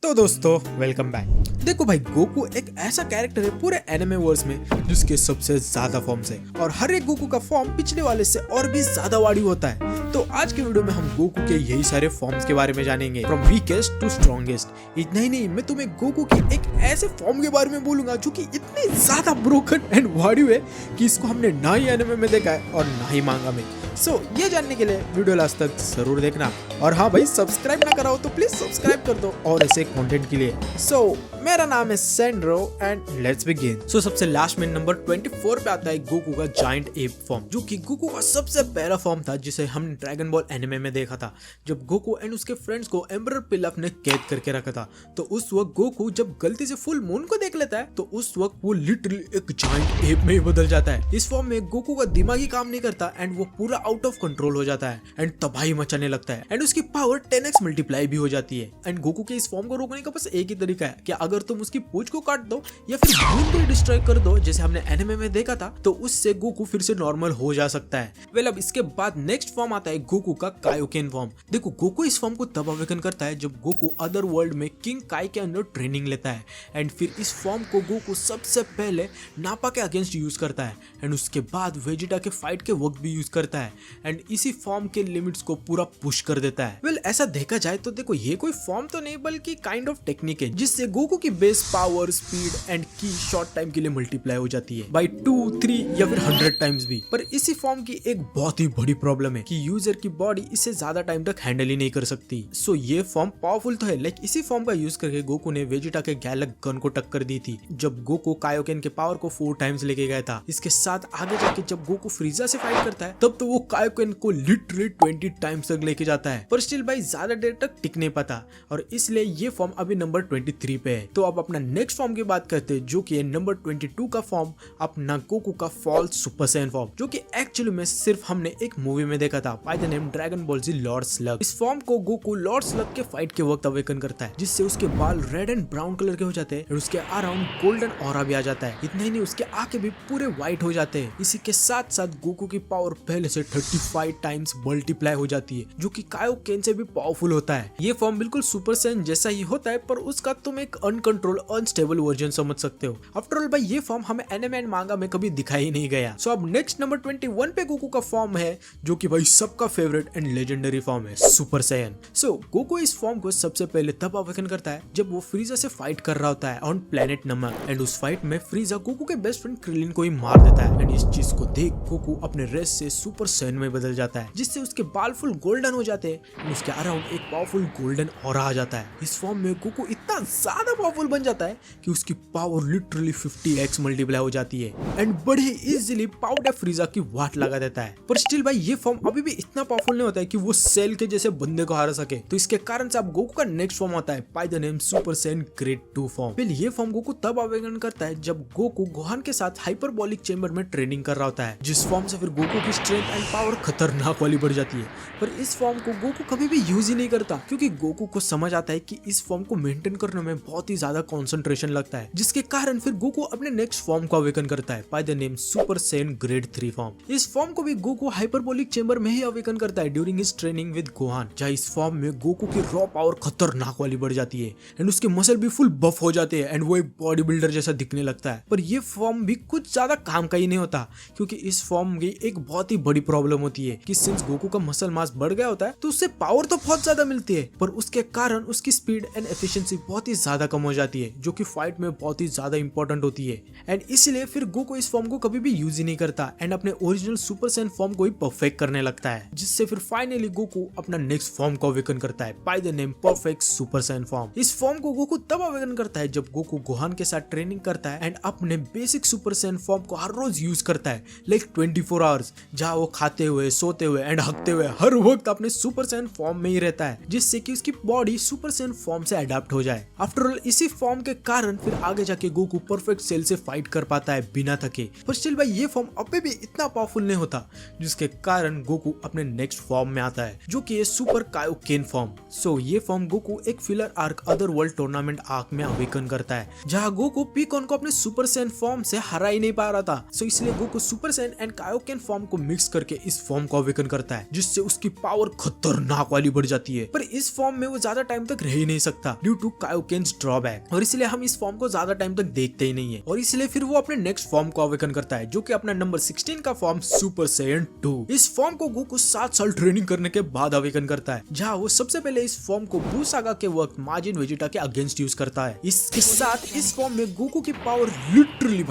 तो दोस्तों welcome back. देखो भाई, गोकू एक ऐसा कैरेक्टर है पूरे एनिमे वर्स में जिसके सबसे ज्यादा फॉर्म्स है और हर एक गोकू का फॉर्म पिछले वाले से और भी ज्यादा वाड़ी होता है। तो आज के वीडियो में हम गोकू के यही सारे फॉर्म्स के बारे में जानेंगे, फ्रॉम वीकेस्ट टू स्ट्रॉन्गेस्ट। इतना ही नहीं, मैं तुम्हें गोकू की एक ऐसे फॉर्म के बारे में बोलूंगा जो कि इतनी ज्यादा ब्रोकन एंड वाड़ी है कि इसको हमने ना ही एनिमे में देखा है और ना ही मांगा में। सो ये जानने के लिए वीडियो लास्ट तक जरूर देखना। और हाँ भाई, सब्सक्राइब ना करा हो तो प्लीज सब्सक्राइब कर दो और ऐसे कंटेंट के लिए। सो मेरा नाम है सेंड्रो एंड लेट्स बिगिन। सो सबसे लास्ट में नंबर 24 पे आता है गोकू का जायंट एप फॉर्म, जो कि गोकू का सबसे पहला फॉर्म था जिसे हमने ड्रैगन बॉल एनिमे में देखा था, जब गोकू एंड उसके फ्रेंड्स को एम्परर पिलफ ने कैद करके रखा था। तो उस वक्त गोकू जब गलती से फुल मून को देख लेता है तो उस वक्त वो लिटरली एक जायंट एप में ही बदल जाता है। इस फॉर्म में गोकू का दिमाग ही काम नहीं करता एंड वो पूरा आउट ऑफ कंट्रोल हो जाता है एंड तबाही मचाने लगता है एंड उसकी पावर 10x मल्टीप्लाई भी हो जाती है। एंड गोकू के इस फॉर्म को रोकने का बस एक ही तरीका है कि अगर तुम उसकी पूंछ को काट दो या फिर मून को डिस्ट्रॉय कर दो जैसे हमने एनिमे में देखा था, तो उससे गोकू फिर से नॉर्मल हो जा सकता है। वेल, अब इसके बाद नेक्स्ट फॉर्म आता है गोकू का कायोकेन फॉर्म। देखो, गोकू इस फॉर्म को तब अवेकन करता है जब गोकू अदर वर्ल्ड में किंग काई के अंदर ट्रेनिंग लेता है एंड फिर इस फॉर्म को गोकू सबसे पहले नापा के अगेंस्ट यूज करता है एंड उसके बाद वेजिटा के फाइट के वक्त भी यूज करता है एंड इसी फॉर्म के लिमिट्स को पूरा पुश कर देता है। वेल, ऐसा देखा जाए तो देखो, ये कोई फॉर्म तो नहीं बल्कि काइंड ऑफ टेक्निक है जिससे गोकू की बेस पावर, स्पीड एंड की शॉर्ट टाइम के लिए मल्टीप्लाई हो जाती है बाय 2, 3 या फिर 100 टाइम्स भी। पर इसी फॉर्म की एक बहुत ही बड़ी प्रॉब्लम है कि यूजर की बॉडी इसे ज्यादा टाइम तक हैंडल ही नहीं कर सकती। सो ये फॉर्म पावरफुल तो है, लेकिन इसी फॉर्म का यूज करके गोकू ने वेजिटा के गैलक गन को टक्कर दी थी जब गोकू कायोकेन के पावर को 4 टाइम्स लेके गया था। इसके साथ आगे जाके जब गोकू फ्रीजा से फाइट करता है तब तो वो कायोकेन को लिटरली 20 टाइम्स तक लेके जाता है, पर स्टिल भाई ज्यादा देर तक टिक नहीं पाता और इसलिए ये फॉर्म अभी नंबर 23 पे है। तो अब अपना नेक्स्ट फॉर्म की बात करते हैं जो कि है नंबर 22 का फॉर्म, अपना गोकू का फॉल्स सुपर सैयन फॉर्म, जो कि एक्चुअली में सिर्फ हमने एक मूवी में देखा था by the name Dragon Ball Z Lord Slug. इस फॉर्म को गोकू लॉर्ड स्लग के फाइट के वक्त अवेकन करता है जिससे उसके बाल रेड एंड ब्राउन कलर के हो जाते हैं और उसके अराउंड गोल्डन ऑरा भी आ जाता है। इतना ही नहीं, उसके आंखें भी पूरे व्हाइट हो जाते हैं। इसी के साथ साथ गोकू की पावर पहले से 35 टाइम्स मल्टीप्लाई हो जाती है, जो कि कायोकेन से भी पावरफुल होता है। ये फॉर्म बिल्कुल सुपर सैयन जैसा ही होता है, पर उसका तुम एक अनकंट्रोल अनस्टेबल वर्जन समझ सकते हो। आफ्टर ऑल भाई, ये फॉर्म हमें एनिमे एंड मांगा में कभी दिखाई ही नहीं गया। सो अब नेक्स्ट नंबर 21 पे गोकू का फॉर्म है जो कि भाई सबका फेवरेट एंड लेजेंडरी फॉर्म है, सुपर सैयन। सो गोकू इस फॉर्म को सबसे पहले तब अवेकन करता है जब वो फ्रीजा से फाइट कर रहा होता है ऑन प्लेनेट नमक एंड उस फाइट में फ्रीजा गोकू के बेस्ट फ्रेंड क्रिलिन को ही मार देता है एंड इस चीज को देख गोकू अपने रेस से सुपर सैयन में बदल जाता है जिससे उसके बाल फुल गोल्डन हो जाते हैं, उसके अराउंड एक पावरफुल गोल्डन ऑरा आ जाता है। इस फॉर्म में गोकू इतना ज्यादा पावरफुल बन जाता है कि उसकी पावर लिटरली 50x मल्टीप्लाई हो जाती है एंड बड़े इजीली पाउडर फ्रीजा की वाट लगा देता है। पर स्टिल भाई, ये फॉर्म अभी भी इतना पावरफुल नहीं होता है कि वो सेल के जैसे बंदे को हरा सके। तो इसके कारण से अब गोकू का नेक्स्ट फॉर्म आता है by the name super Saiyan grade 2 form. फिर ये फॉर्म गोकू तब अवेकन करता है जब गोकू गोहान के साथ हाइपरबॉलिक चेंबर में ट्रेनिंग कर रहा होता है, जिस फॉर्म से फिर गोकू की स्ट्रेंथ एंड पावर खतरनाक वाली बढ़ जाती है। पर इस फॉर्म को गोकू कभी भी यूज ही नहीं करता क्योंकि गोकू को समझ आता है कि इस फॉर्म को मेंटेन करने में बहुत ही ज्यादा कंसंट्रेशन लगता है, जिसके कारण फिर गोकू अपने नेक्स्ट फॉर्म को अवेकन करता है by the name super Saiyan grade 3 form. इस फॉर्म को भी गोकू हाइपरबॉलिक चेंबर में ही अवेकन करता है during his training with Gohan, जहां इस फॉर्म में गोकू की रॉ पावर खतरनाक वाली बढ़ जाती है एंड उसके मसल भी फुल बफ हो जाते हैं एंड वो एक बॉडी बिल्डर जैसा दिखने लगता है। पर ये फॉर्म भी कुछ ज्यादा काम का ही नहीं होता क्योंकि इस फॉर्म की एक बहुत ही बड़ी प्रॉब्लम होती है कि सिंस गोकू का मसल मास बढ़ गया होता है तो उससे पावर तो बहुत ज्यादा मिलती है, पर उसके कारण उसकी स्पीड एंड एफिशिएंसी बहुत ही ज्यादा कम हो जाती है, जो कि फाइट में बहुत ही ज्यादा इंपॉर्टेंट होती है। एंड इसलिए फिर गोकू इस फॉर्म को कभी भी यूज ही नहीं करता एंड अपने ओरिजिनल सुपर सैयन फॉर्म को ही परफेक्ट करने लगता है, जिससे फिर फाइनली गोकू अपना नेक्स्ट फॉर्म को अवेकन करता है by the name perfect super Saiyan form. इस फॉर्म को गोकू तब अवेकन करता है जब गोकू गोहान के साथ ट्रेनिंग करता है एंड अपने बेसिक सुपर सैयन फॉर्म को हर रोज यूज करता है लाइक 24 आवर्स, जहाँ वो खाते हुए, सोते हुए एंड हकते हुए हर वक्त अपने सुपर सैयन फॉर्म में ही रहता है, जिससे कि उसकी बॉडी सुपर सैयन फॉर्म से अडैप्ट हो जाए। आफ्टर ऑल इस इसी फॉर्म के कारण फिर आगे जाके गोकू परफेक्ट सेल से फाइट कर पाता है बिना थके। पर स्टिल भाई ये फॉर्म अभी भी इतना पावरफुल नहीं होता, जिसके कारण गोकू अपने नेक्स्ट फॉर्म में आता है जो कि है सुपर कायोकेन फॉर्म। सो ये फॉर्म गोकू एक filler arc other world tournament arc में अवेकन करता है, जहां गोकू पीकॉन को अपने सुपर सैयन फॉर्म से हरा ही नहीं पा रहा था। सो इसलिए Goku super Saiyan and Kaioken form को मिक्स करके इस फॉर्म को अवेकन करता है, जिससे उसकी पावर खतरनाक वाली बढ़ जाती है। पर इस फॉर्म में वो ज्यादा टाइम तक रह ही नहीं सकता ड्यू टू कायोकेन्स ड्रॉबैक, और इसलिए हम इस फॉर्म को ज्यादा टाइम तक देखते ही नहीं है। और इसलिए फिर वो अपने नेक्स्ट फॉर्म को अवेकन करता है, जो कि अपना नंबर 16 का फॉर्म सुपर सैयन 2। इस फॉर्म को गोकू 7 साल ट्रेनिंग करने के बाद अवेकन करता है, जहां वो सबसे पहले इस फॉर्म को बू सागा के वक्त माजिन वेजिटा के अगेंस्ट यूज करता है। इसके साथ इस फॉर्म में गोकू की पावर लिटरली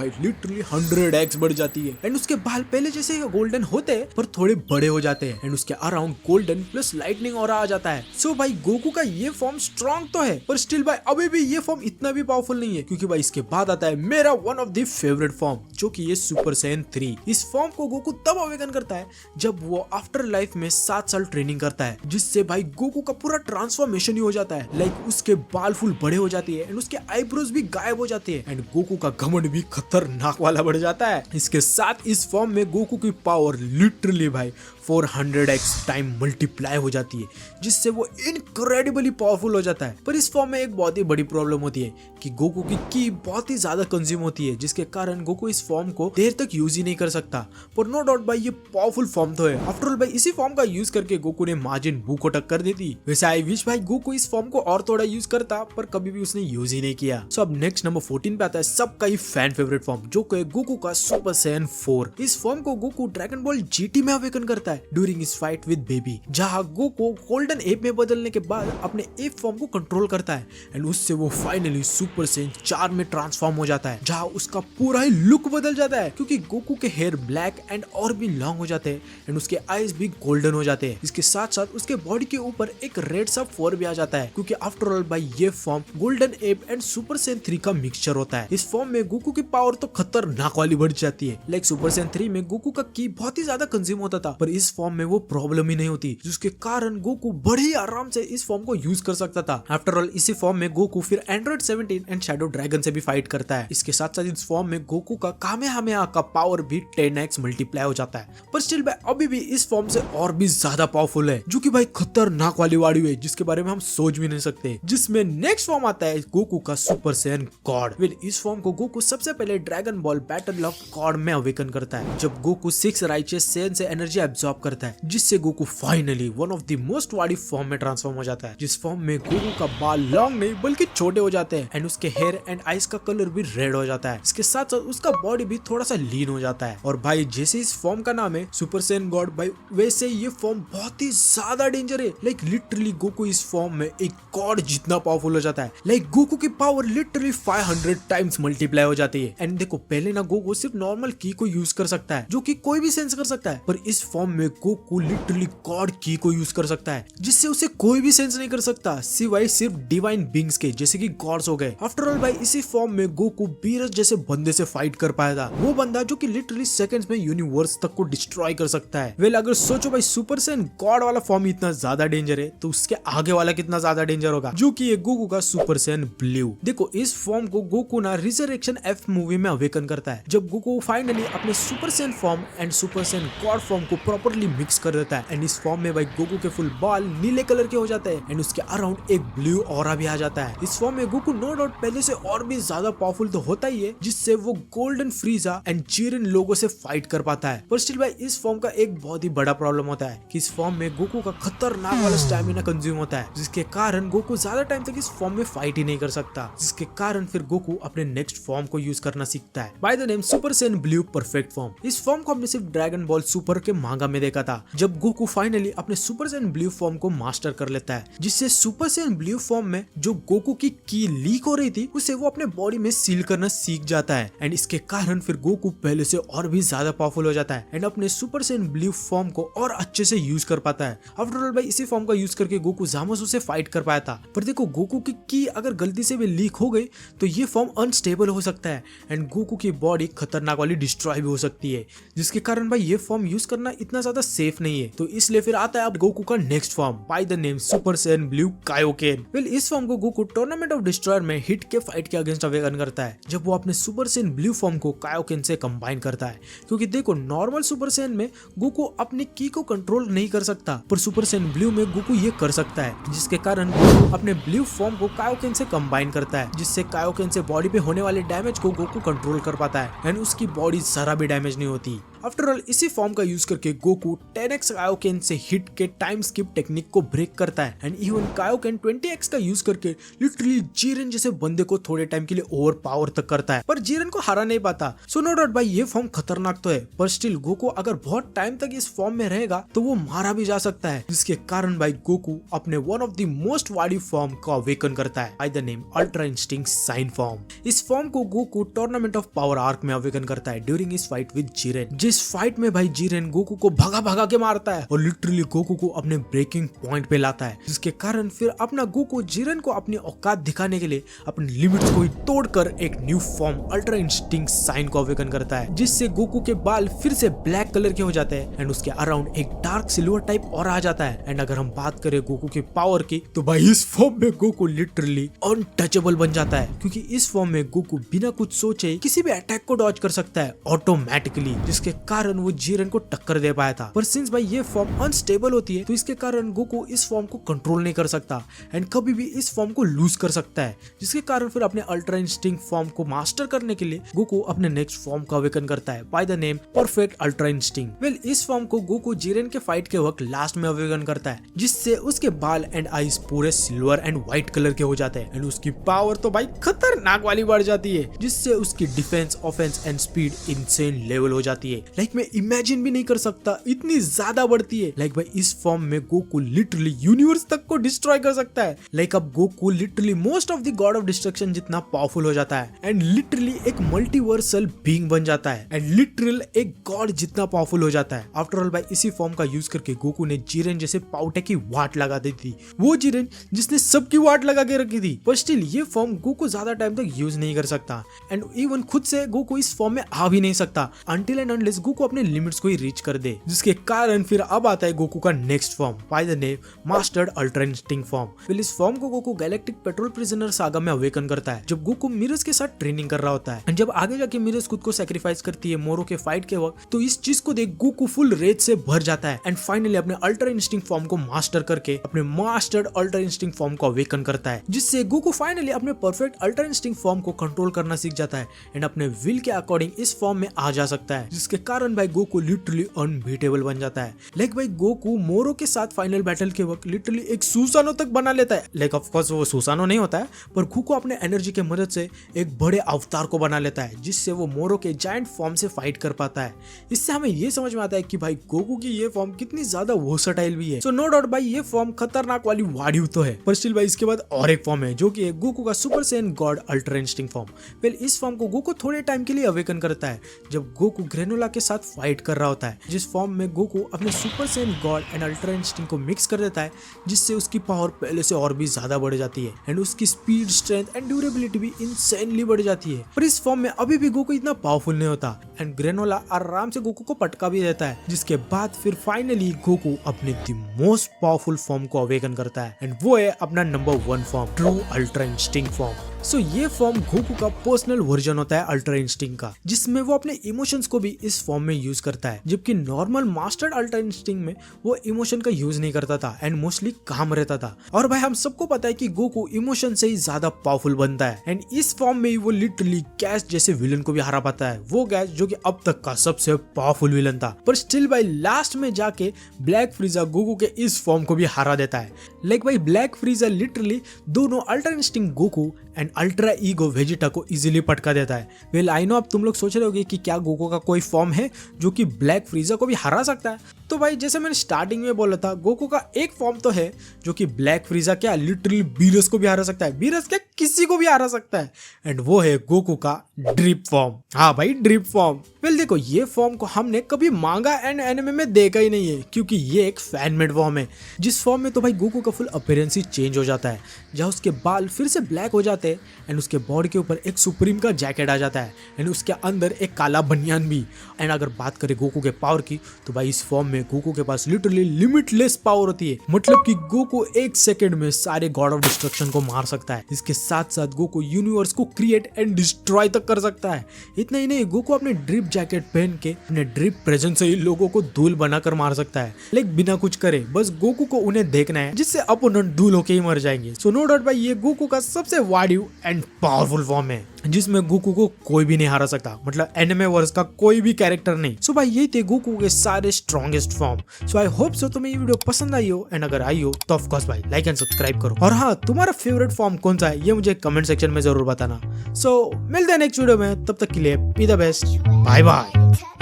100x बढ़ जाती है, एंड उसके बाल पहले जैसे गोल्डन होते हैं पर थोड़े बड़े हो जाते हैं, एंड उसके around golden plus lightning aura आ जाता है। सो भाई गोकू का ये फॉर्म स्ट्रॉन्ग तो है, पर स्टिल भाई अभी भी ये फॉर्म इतना भी पावरफुल नहीं है, क्योंकि भाई इसके बाद आता है मेरा one of the favourite form, जो कि ये सुपर सैयन 3। इस फॉर्म को गोकू तब अवेकन करता है जब वो आफ्टर लाइफ में 7 साल ट्रेनिंग करता है, जिससे भाई गोकू का पूरा ट्रांसफॉर्मेशन ही हो जाता है। लाइक उसके बाल फुल बड़े हो जाती है, एंड उसके आईब्रोज भी गायब हो जाते हैं, एंड गोकू का घमंड भी खतरनाक वाला बढ़ जाता है। इसके साथ इस फॉर्म में गोकू की पावर लिटरली भाई 400x टाइम मल्टीप्लाई हो जाती है, जिससे वो इनक्रेडिबली पावरफुल हो जाता है। पर इस फॉर्म में एक बहुत ही बड़ी प्रॉब्लम होती है कि गोकू की बहुत ही ज्यादा कंज्यूम होती है, जिसके कारण गोकू इस फॉर्म को देर तक यूज ही नहीं कर सकता। पर नो डाउट भाई ये पावरफुल फॉर्म तो है। आफ्टर ऑल भाई इसी फॉर्म का यूज करके गोकू ने माजिन बू को टक्कर दी थी। वैसे आई विश भाई गोकू इस फॉर्म को और थोड़ा यूज करता, पर कभी भी उसने यूज ही नहीं किया। सो अब नेक्स्ट नंबर 14 पे आता है सबका ही फैन फेवरेट फॉर्म, जो कि गोकू का सुपर सैयन 4। इस फॉर्म को गोकू ड्रैगन बॉल जीटी में अवेकन करता है ड्यूरिंग इस फाइट विद बेबी, जहां गोकू गोल्डन एप में बदलने के बाद अपने एप फॉर्म को कंट्रोल करता है, एंड उससे वो फाइनली सुपर सैयन 4 में ट्रांसफॉर्म हो जाता है, जहां उसका पूरा ही लुक बदल जाता है, क्योंकि गोकू के हेयर ब्लैक एंड और भी लॉन्ग हो जाते हैं, एंड उसके आईज भी गोल्डन हो जाते हैं। इसके साथ साथ उसके बॉडी के ऊपर एक रेड सा फर भी आ जाता है, क्योंकि आफ्टर ऑल भाई ये form golden app and super Saiyan 3 का मिक्सचर होता है। इस फॉर्म में गोकू की पावर तो खतरनाक वाली बढ़ जाती है। लाइक सुपर सैयन 3 में गोकू का की बहुत ही ज्यादा कंज्यूम होता था, पर इस फॉर्म में वो प्रॉब्लम ही नहीं होती, जिसके कारण गोकू बड़े आराम से इस फॉर्म को यूज कर सकता था। आफ्टर ऑल इसी फॉर्म में गोकू फिर एंड्रॉइड 17 एंड शैडो ड्रैगन से भी फाइट करता है। इसके साथ साथ इस फॉर्म में गोकू का कामेहामेहा का पावर भी 10x मल्टीप्लाई हो जाता है। पर स्टिल भाई अभी भी इस फॉर्म से और भी ज्यादा पावरफुल है, जो कि भाई खतरनाक वाली वाड़ी है, जिसके बारे में हम सोच भी नहीं सकते। जिसमें नेक्स्ट फॉर्म आता है गोकू का सुपर सैयन गॉड। इस फॉर्म को गोकू सबसे पहले dragon ball battle of God में अवेकन करता है, जब गोकू 6 राइचियस सैयन से एनर्जी एब्सॉर्ब करता है, जिससे Goku finally one of the most वाडी फॉर्म में ट्रांसफॉर्म हो जाता है। जिस फॉर्म में गोकू का बाल लॉन्ग नहीं बल्कि छोटे हो जाते हैं, एंड उसके हेयर एंड आईज का कलर भी रेड हो जाता है। इसके साथ साथ उसका बॉडी भी थोड़ा सा लीन हो जाता है। और भाई जैसे इस फॉर्म का नाम है सुपर सैयन गॉड, भाई वैसे ये फॉर्म बहुत ही ज्यादा डेंजर है। लाइक लिटरली गोकू इस फॉर्म में एक गॉड जितना पावरफुल हो जाता है। लाइक गोकू की पावर लिटरली 500 टाइम्स मल्टीप्लाई हो जाती है। एंड देखो पहले ना गोकू सिर्फ नॉर्मल की को यूज कर सकता है, जो कि कोई भी सेंस कर सकता है, पर इस फॉर्म में गोकू लिटरली गॉड की को यूज कर सकता है, जिससे उसे कोई भी सेंस नहीं कर सकता सिवाय सिर्फ डिवाइन बीइंग्स के, जैसे कि गॉड्स हो गए। आफ्टर ऑल भाई इसी फॉर्म में गोकू बीरस जैसे बंदे से फाइट कर पाया था, वो बंदा जो कि लिटरली सेकंड्स में यूनिवर्स तक को डिस्ट्रॉय कर सकता है। वेल अगर सोचो भाई सुपर सैयन गॉड वाला फॉर्म इतना ज्यादा डेंजर है, तो उसके आगे वाला कितना ज्यादा डेंजर होगा, जो कि ये गोकू का सुपर सैयन ब्लू। देखो इस फॉर्म को गोकू ना रिजरेक्शन एफ मूवी में अवेकन करता है, जब गोकू फाइनली अपने super Saiyan form and super Saiyan God form को प्रॉपर्ली मिक्स कर देता है। एंड इस फॉर्म में भाई गोकू के फुल बाल नीले कलर के हो जाते हैं, एंड उसके अराउंड एक ब्लू ऑरा भी आ जाता है। इस फॉर्म में गोकू नो डाउट पहले से और भी ज्यादा पावरफुल तो होता ही है, जिससे वो गोल्डन फ्रीजा एंड जीरन लोगों से फाइट कर पाता है। पर स्टिल भाई इस फॉर्म का एक बहुत ही बड़ा प्रॉब्लम होता है कि इस फॉर्म में गोकू का खतरनाक वाला स्टैमिना कंज्यूम होता है, जिसके कारण गोकू ज्यादा टाइम तक इस फॉर्म में फाइट ही नहीं कर सकता, जिसके कारण फिर गोकू अपने नेक्स्ट फॉर्म को यूज करना सीखता है by the name super Saiyan blue perfect form. इस फॉर्म को हमने सिर्फ ड्रैगन बॉल सुपर के मांगा में देखा था, जब गोकू फाइनली अपने सुपर सैयन ब्लू फॉर्म को मास्टर कर लेता है, जिससे सुपर सैयन ब्लू फॉर्म में जो गोकू की लीक हो रही थी उसे वो अपने बॉडी में सील करना सीख जाता है। एंड इसके कारण फिर गोकू पहले से और भी ज्यादा पावरफुल हो जाता है, एंड अपने सुपर सैयन ब्लू फॉर्म को और अच्छे से यूज कर पाता है। आफ्टर ऑल भाई इसी फॉर्म का यूज करके गोकू जामसू से फाइट कर पाया था। पर देखो गोकू की अगर गलती से भी लीक हो गई तो ये फॉर्म अनस्टेबल हो सकता है, एंड गोकू की बॉडी खतरनाक वाली डिस्ट्रॉय भी हो सकती है, जिसके कारण भाई ये फॉर्म यूज करना इतना ज्यादा सेफ नहीं है। तो इसलिए फिर आता है अब गोकू का next form by the name super Saiyan blue Kaioken. Well इस फॉर्म को गोकू टूर्नामेंट ऑफ डिस्ट्रॉयर में हिट के फाइट के अगेंस्ट अवेकन करता है जब वो अपने सुपर सैयन ब्लू फॉर्म को कायोकेन से कंबाइन करता है। क्योंकि देखो नॉर्मल सुपर सैयन में गोकू अपनी की को कंट्रोल नहीं कर सकता, पर सुपर सैयन ब्लू में गोकू ये कर सकता है, जिसके कारण गोकू अपने ब्लू फॉर्म को कायोकेन से कंबाइन करता है, जिससे कायोकेन से बॉडी पे होने वाले डैमेज को गोकू कंट्रोल कर पाता है एंड उसकी बॉडी जरा भी डैमेज नहीं होती। आफ्टर ऑल इसी फॉर्म का यूज करके गोकू 10x कायोकेन से हिट के टाइम स्किप टेक्निक को ब्रेक करता है एंड इवन कायोकेन 20x का यूज करके लिटरली जीरेन जैसे बंदे को थोड़े टाइम के लिए ओवर पावर तक करता है, पर जीरेन को हरा नहीं पाता। सो नो डाउट भाई ये फॉर्म खतरनाक तो है, पर स्टिल गोकू अगर बहुत टाइम तक इस फॉर्म में रहेगा तो वो मारा भी जा सकता है, जिसके कारण भाई गोकू अपने वन ऑफ द मोस्ट वाडी फॉर्म को अवेकन करता है by the name Ultra Instinct Sign form. इस फॉर्म को Goku Tournament of Power arc में अवेकन करता है ड्यूरिंग इस फाइट विद जीरेन। जिस फाइट में भाई जीरेन गोकू को भगा भगा के मारता है और लिटरली गोकू को अपने ब्रेकिंग पॉइंट पे लाता है, जिसके कारण फिर अपना गोकू जीरेन को अपनी औकात दिखाने के लिए अपने लिमिट्स को ही तोड़कर एक new form Ultra Instinct Sign को अवेकन करता है, जिससे गोकू के बाल फिर से ब्लैक कलर के हो जाते हैं एंड उसके अराउंड एक डार्क सिल्वर टाइप और आ जाता है। एंड अगर हम बात करें गोकू की पावर की तो भाई इस फॉर्म में गोकू लिटरली अनटचेबल बन जाता है, क्योंकि इस फॉर्म में गोकू बिना कुछ सोचे किसी भी अटैक को डॉज कर सकता है ऑटोमेटिकली, जिसके कारण वो जीरेन को टक्कर दे पाया था। पर सिंस भाई ये फॉर्म अनस्टेबल होती है तो इसके कारण गोकू इस फॉर्म को कंट्रोल नहीं कर सकता एंड कभी भी इस फॉर्म को लूज कर सकता है, जिसके कारण फिर अपने अल्ट्रा इंस्टिंक्ट फॉर्म को मास्टर करने के लिए गोकू अपने नेक्स्ट फॉर्म का अवेकन करता है by the name perfect ultra instinct. Well इस फॉर्म को गोकू जीरेन के फाइट के वक्त लास्ट में अवेकन करता है, जिससे उसके बाल एंड आईज पूरे सिल्वर एंड व्हाइट कलर के हो जाते हैं एंड उसकी पावर तो भाई खतरनाक वाली बढ़ जाती है, जिससे उसकी defence, offence and speed insane level हो जाती है। लाइक मैं इमेजिन भी नहीं कर सकता, इतनी ज्यादा बढ़ती है। लाइक भाई इस फॉर्म में गोकू लिटरली यूनिवर्स तक को डिस्ट्रॉय कर सकता है। लाइक अब Goku literally most of the God of destruction जितना पावरफुल हो जाता है एंड लिटरली एक मल्टीवर्सल बीइंग बन जाता है एंड लिटरल एक गॉड जितना पावरफुल हो जाता है। आफ्टर ऑल भाई इसी फॉर्म का यूज करके गोकू ने जीरेन जैसे पाउटे की वाट लगा दी थी, वो जीरेन जिसने सबकी वाट लगा के रखी थी, पर स्टिल ये फॉर्म गोकू ज्यादा टाइम तक यूज नहीं कर सकता एंड इवन खुद से गोकू इस फॉर्म में आ भी नहीं सकता अनटिल एंड अनलेस गोकू अपने लिमिट्स को ही रीच कर दे, जिसके कारण फिर अब आता है गोकू का next form by the name mastered ultra instinct form. फिर इस फॉर्म को Goku galactic petrol prisoner saga में अवेकन करता है जब गोकू मिरस के साथ ट्रेनिंग कर रहा होता है एंड जब आगे जाके मिरस खुद को सैक्रिफाइस करती है मोरो के फाइट के वक्त, तो इस चीज को देख गोकू फुल रेज से भर जाता है एंड फाइनली अपने अल्ट्रा इंस्टिंक्ट फॉर्म को मास्टर करके अपने मास्टर्ड अल्ट्रा इंस्टिंक्ट फॉर्म को अवेकन करता है, जिससे गोकू फाइनली अपने परफेक्ट अल्ट्रा इंस्टिंक्ट फॉर्म को कंट्रोल करना सीख जाता है एंड अपने विल के अकॉर्डिंग इस फॉर्म में आ जा सकता है, जिसके कारण भाई गोकू लिटरली अनबीटेबल बन जाता है। लाइक भाई गोकू मोरो के साथ फाइनल बैटल के वक्त लिटरली एक सुसानो तक बना लेता है। लाइक ऑफ कोर्स वो सुसानो नहीं होता है, पर गोकू अपने एनर्जी के मदद से एक बड़े अवतार को बना लेता है, जिससे वो मोरो के जायंट फॉर्म से फाइट कर पाता है। इससे हमें ये समझ में आता है कि भाई गोकू की ये फॉर्म कितनी ज्यादा वर्सेटाइल भी है। सो नो डाउट भाई ये फॉर्म खतरनाक वाली वाड्यू तो है, पर स्टिल भाई इसके बाद और एक फॉर्म है जो कि गोकू का super Saiyan God ultra instinct form. Well इस फॉर्म को गोकू थोड़े टाइम के लिए अवेकन करता है जब गोकू ग्रेनोला के साथ फाइट कर रहा होता है, जिस फॉर्म में गोकू अपने super Saiyan God and ultra instinct को मिक्स कर देता है, जिससे उसकी पावर पहले से और भी ज्यादा बढ़ जाती है एंड उसकी स्पीड, स्ट्रेंथ एंड ड्यूरेबिलिटी भी इनसेनली बढ़ जाती है। पर इस फॉर्म में अभी भी गोकू इतना पावरफुल नहीं होता एंड ग्रेनोला आराम से गोकू को पटका भी देता है, जिसके बाद फिर फाइनली गोकू अपने द मोस्ट पावरफुल फॉर्म को अवेकन करता है एंड वो है अपना number 1 form true ultra instinct form. So ये फॉर्म गोकू का पर्सनल वर्जन होता है अल्ट्रा इंस्टिंक्ट का, जिसमें वो अपने इमोशंस को भी इस फॉर्म में यूज करता है, जबकि नॉर्मल मास्टर्ड अल्ट्रा इंस्टिंक्ट में वो इमोशन का यूज नहीं करता था एंड मोस्टली काम रहता था। और भाई हम सबको पता है कि गोकू इमोशन से ही ज्यादा पावरफुल बनता है एंड इस फॉर्म में ही वो लिटरली गैस जैसे विलन को भी हरा पाता है, वो गैस जो कि अब तक का सबसे पावरफुल विलन था। पर स्टिल भाई लास्ट में जाके ब्लैक फ्रीजा गोकू के इस फॉर्म को भी हरा देता है। लाइक भाई ब्लैक फ्रीजा लिटरली दोनों ultra instinct Goku and ultra ego Vegeta को इजीली पटका देता है। वेल आई नो अब तुम लोग सोच रहे होगे कि क्या गोकू का कोई फॉर्म है जो कि ब्लैक फ्रीजा को भी हरा सकता है। तो भाई जैसे मैंने स्टार्टिंग में बोला था, गोकू का एक फॉर्म तो है जो कि ब्लैक फ्रीजा क्या लिटरली बीरस को भी हरा सकता है, बीरस क्या किसी को भी हरा सकता है, एंड वो है गोकू का ड्रिप फॉर्म। हाँ भाई ड्रिप फॉर्म। वेल देखो ये फॉर्म को हमने कभी मांगा एंड एनिमे में देखा ही नहीं है, क्योंकि ये एक फैन मेड फॉर्म है, जिस फॉर्म में तो भाई गोकू का फुल अपीयरेंस ही चेंज हो जाता है, जहाँ उसके बाल फिर से ब्लैक हो जाते हैं एंड उसके बॉडी के ऊपर एक सुप्रीम का जैकेट आ जाता है एंड उसके अंदर एक काला बनियान भी। एंड अगर बात करें गोकू के पावर की तो भाई इस फॉर्म में में गोकू के पास लिटरली लिमिटलेस पावर होती है, मतलब कि गोकू एक सेकंड में सारे गॉड ऑफ डिस्ट्रक्शन को मार सकता है। इसके साथ साथ गोकू यूनिवर्स को क्रिएट एंड डिस्ट्रॉय तक कर सकता है। इतना ही नहीं, गोकू अपने ड्रिप जैकेट पहन के अपने ड्रिप प्रेजेंस से ही लोगों को धूल बनाकर मार सकता है, लेकिन बिना कुछ करे। बस गोकू को उन्हें देखना है, जिससे अपोनेंट धूल होके ही मर जाएंगे। सो नो डाउट भाई, ये गोकू का सबसे वाडिव एंड पावरफुल फॉर्म है, जिसमें गोकू को कोई भी नहीं हरा सकता, मतलब एनिमे वर्स का कोई भी कैरेक्टर नहीं। सो भाई यही थे गोकू के सारे strongest form. So I hope so तुम्हें ये वीडियो पसंद आई हो, एंड अगर आई हो तो ऑफ कोर्स भाई लाइक एंड सब्सक्राइब करो। और हाँ, तुम्हारा फेवरेट फॉर्म कौन सा है ये मुझे कमेंट सेक्शन में जरूर बताना। सो मिलते हैं नेक्स्ट वीडियो में, तब तक के लिए be the best, bye bye.